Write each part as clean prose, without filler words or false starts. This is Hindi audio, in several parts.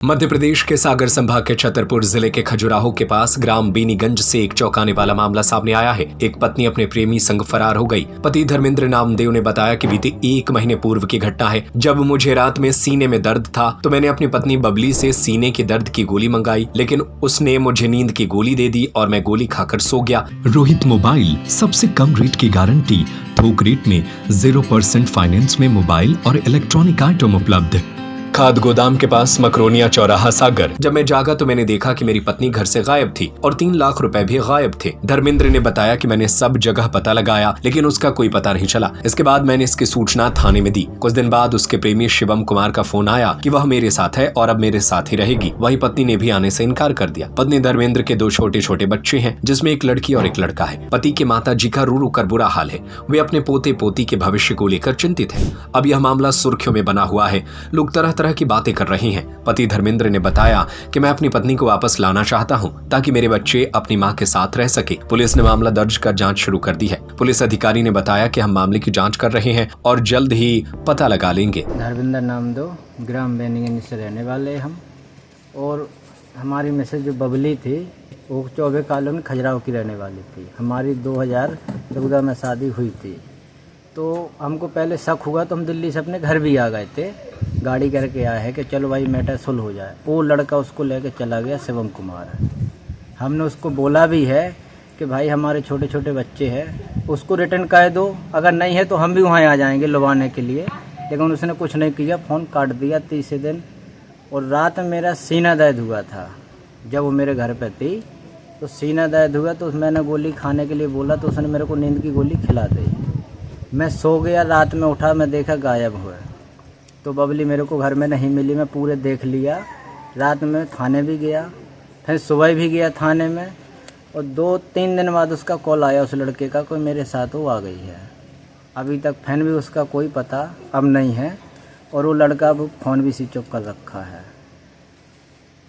मध्य प्रदेश के सागर संभाग के छतरपुर जिले के खजुराहो के पास ग्राम बीनीगंज से एक चौंकाने वाला मामला सामने आया है। एक पत्नी अपने प्रेमी संग फरार हो गई। पति धर्मेंद्र नामदेव ने बताया कि बीते 1 महीने पूर्व की घटना है, जब मुझे रात में सीने में दर्द था तो मैंने अपनी पत्नी बबली से सीने के दर्द की गोली मंगाई, लेकिन उसने मुझे नींद की गोली दे दी और मैं गोली खाकर सो गया। रोहित मोबाइल, सबसे कम रेट की गारंटी, थोक रेट में 0% फाइनेंस में मोबाइल और इलेक्ट्रॉनिक आइटम उपलब्ध। खाद गोदाम के पास मकरोनिया चौराहा सागर। जब मैं जागा तो मैंने देखा कि मेरी पत्नी घर से गायब थी और 3 लाख रुपए भी गायब थे। धर्मेंद्र ने बताया कि मैंने सब जगह पता लगाया, लेकिन उसका कोई पता नहीं चला। इसके बाद मैंने इसकी सूचना थाने में दी। कुछ दिन बाद उसके प्रेमी शिवम कुमार का फोन आया कि वह मेरे साथ है और अब मेरे साथ ही रहेगी। वही पत्नी ने भी आने से इनकार कर दिया। पत्नी धर्मेंद्र के 2 छोटे छोटे बच्चे हैं, जिसमें एक लड़की और एक लड़का है। पति के माता जी का रो रो कर बुरा हाल है। वे अपने पोते पोती के भविष्य को लेकर चिंतित है। अब यह मामला सुर्खियों में बना हुआ है। लोग तरह तरह की बातें कर रहे हैं। पति धर्मेंद्र ने बताया कि मैं अपनी पत्नी को वापस लाना चाहता हूं ताकि मेरे बच्चे अपनी मां के साथ रह सके। पुलिस ने मामला दर्ज कर जांच शुरू कर दी है। पुलिस अधिकारी ने बताया कि हम मामले की जांच कर रहे हैं और जल्द ही पता लगा लेंगे। धर्मेंद्र नामदेव, ग्राम बीनीगंज से रहने वाले हम, और हमारी मिसेज जो बबली थी वो 24 कॉलोनी खजुराहो की रहने वाली थी। हमारी 2014 में शादी हुई थी। तो हमको पहले शक हुआ तो हम दिल्ली से अपने घर भी आ गए थे। गाड़ी करके आए हैं कि चलो भाई मैटर सुलह हो जाए। वो लड़का उसको लेके चला गया, शिवम कुमार। हमने उसको बोला भी है कि भाई हमारे छोटे छोटे बच्चे हैं, उसको रिटर्न कर दो, अगर नहीं है तो हम भी वहाँ आ जाएंगे लुभाने के लिए। लेकिन उसने कुछ नहीं किया, फ़ोन काट दिया तीसरे दिन। और रात में मेरा सीना दर्द हुआ था। जब वो मेरे घर पर थी तो सीना दर्द हुआ तो मैंने गोली खाने के लिए बोला तो उसने मेरे को नींद की गोली खिला दी। मैं सो गया, रात में उठा, मैं देखा गायब हुआ। तो बबली मेरे को घर में नहीं मिली। मैं पूरे देख लिया। रात में थाने भी गया, फिर सुबह भी गया थाने में, और 2-3 दिन बाद उसका कॉल आया उस लड़के का, कोई मेरे साथ वो आ गई है। अभी तक फिर भी उसका कोई पता अब नहीं है, और वो लड़का अब फ़ोन भी स्विच ऑफ कर रखा है।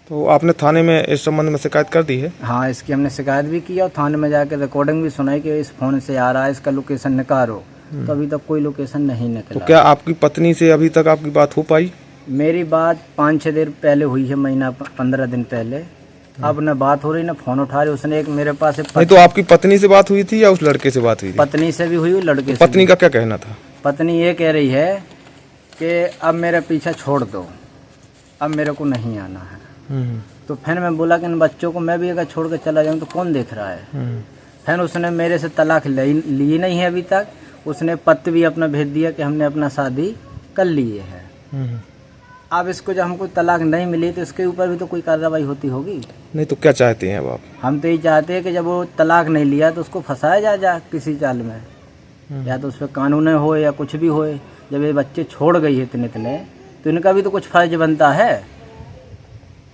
तो आपने थाने में इस संबंध में शिकायत कर दी है? हाँ, इसकी हमने शिकायत भी की और थाने में जाकर रिकॉर्डिंग भी सुनाई कि इस फ़ोन से आ रहा है, इसका लोकेशन निकालो। तो अभी तक कोई लोकेशन नहीं निकला। तो क्या आपकी पत्नी से अभी तक आपकी बात हो पाई? मेरी बात 5-6 दिन पहले हुई है, महीना 15 दिन पहले। अब न बात हो रही न फोन उठा रही। उसने एक मेरे पास नहीं, तो आपकी पत्नी से बात हुई थी या उस लड़के से बात हुई थी? पत्नी से भी हुई, लड़के से। पत्नी का क्या कहना था? पत्नी ये कह रही है कि अब मेरा पीछा छोड़ दो, अब मेरे को नहीं आना है। तो फिर मैं बोला कि इन बच्चों को मैं भी अगर छोड़ कर चला जाऊँ तो कौन देख रहा है। फिर उसने मेरे से तलाक ली नहीं है अभी तक। उसने पत्र भी अपना भेज दिया कि हमने अपना शादी कर लिए है। अब इसको जब हमको तलाक नहीं मिली तो इसके ऊपर भी तो कोई कार्रवाई होती होगी। नहीं तो क्या चाहते हैं अब आप? हम तो ये चाहते हैं कि जब वो तलाक नहीं लिया तो उसको फंसाया जा किसी चाल में, या तो उस पर कानून हो या कुछ भी हो। जब ये बच्चे छोड़ गई है इतने तो इनका भी तो कुछ फर्ज बनता है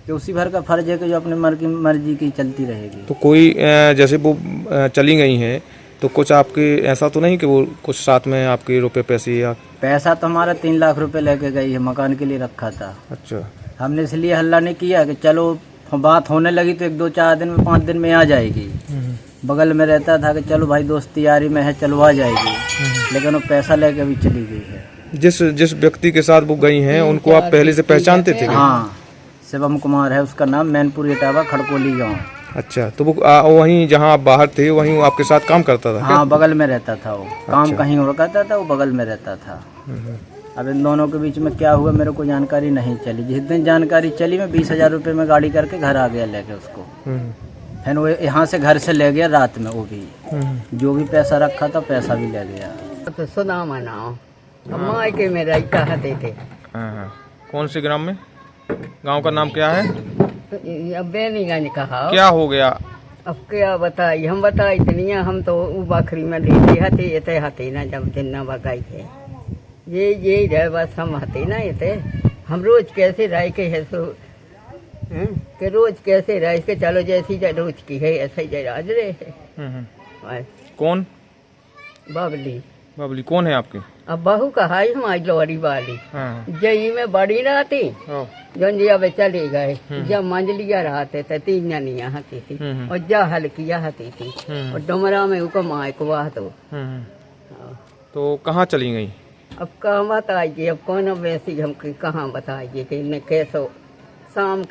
कि उसी भर का फर्ज है कि जो अपने मर्जी की चलती रहेगी। तो कोई जैसे वो चली गई हैं तो कुछ आपके ऐसा तो नहीं कि वो कुछ साथ में आपके रुपए पैसे या? पैसा तो हमारा 3 लाख रुपए लेके गई है, मकान के लिए रखा था। अच्छा। हमने इसलिए हल्ला नहीं किया कि चलो बात होने लगी तो 1-2-4 दिन में 5 दिन में आ जाएगी। बगल में रहता था कि चलो भाई दोस्ती यारी में है, चलो आ जाएगी। लेकिन वो पैसा लेके भी चली गई है। जिस व्यक्ति के साथ वो गई हैं उनको आप पहले से पहचानते थे? हाँ, शिवम कुमार है उसका नाम, मैनपुर इटावा, खड़कोली गाँव। अच्छा, तो वो वहीं जहाँ आप बाहर थे वहीं वो आपके साथ काम करता था? हाँ, बगल में रहता था वो। काम कहीं और करता था, वो बगल में रहता था। अब इन दोनों के बीच में क्या हुआ मेरे को जानकारी नहीं चली। जिस दिन जानकारी चली मैं 20,000 रुपये में गाड़ी करके घर आ गया लेके उसको। फिर वो यहाँ से घर से ले गया रात में, वो भी जो भी पैसा रखा था पैसा भी ले गया। तो सुना मनाओ अम्मा के मेरा कहते थे। कौन से ग्राम में? गांव का नाम क्या है? बेनीगंज कहा। क्या हो गया? अब क्या बताई, हम बताई इतनी हम तो बकरी में लेते हते इतने हते ना, जब दिन न बगाई थे ये रहे बस हम हते ना इतने। हम रोज कैसे रह के है सो कि रोज कैसे रह के चलो जैसी रोज की है ऐसे ही आज रहे। कौन? बबली। बबली कौन है आपकी? अब बहू कहा हमारी लोहरी वाली। जई में बड़ी ना थी जो अब चले गए। जब मंजलिया रहते थे 3 जनिया हती थी और जा हल्किया हती थी और डुमरा में उको माए को वाह तो कहाँ चली गई? अब कहाँ बताइए, अब कौन वैसी हम कहाँ बताइए कि इन्हें कैसो शाम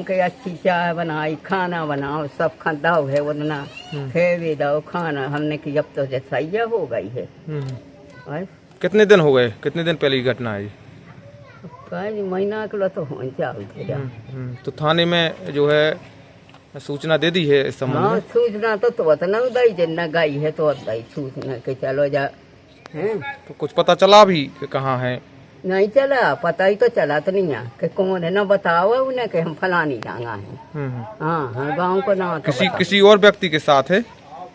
के अच्छी चाय बनाई, खाना बनाओ, सब खाओ है उतना खे भी दो खाना। हमने कि अब तो सही हो गई है। बस कितने दिन हो गए, कितने दिन पहले की घटना है ये? कई महीना के तो हो जाओ। तो थाने में जो है सूचना दे दी है इस संबंध हाँ, में? सूचना तो न दई जितना गई है तो दई सूचना के चलो जा हैं। तो कुछ पता चला भी कि कहाँ है? नहीं चला, पता ही तो चला तो नहीं है कि कौन है, न बताओ उन्हें कि हम फलानी जगह है। हाँ हाँ, गाँव को ना तो किसी और व्यक्ति के साथ है?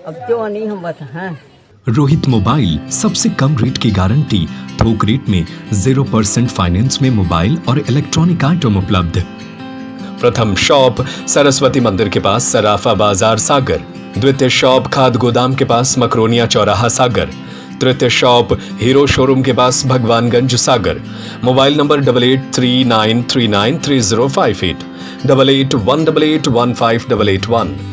अब क्यों नहीं हम बता हैं। रोहित मोबाइल, सबसे कम रेट की गारंटी, थोक रेट में 0% फाइनेंस में मोबाइल और इलेक्ट्रॉनिक आइटम उपलब्ध। प्रथम शॉप सरस्वती मंदिर के पास सराफा बाजार सागर, द्वितीय शॉप खाद गोदाम के पास मकरोनिया चौराहा सागर, तृतीय शॉप हीरो शोरूम के पास भगवानगंज सागर। Mobile number 8839393058, 8818815881।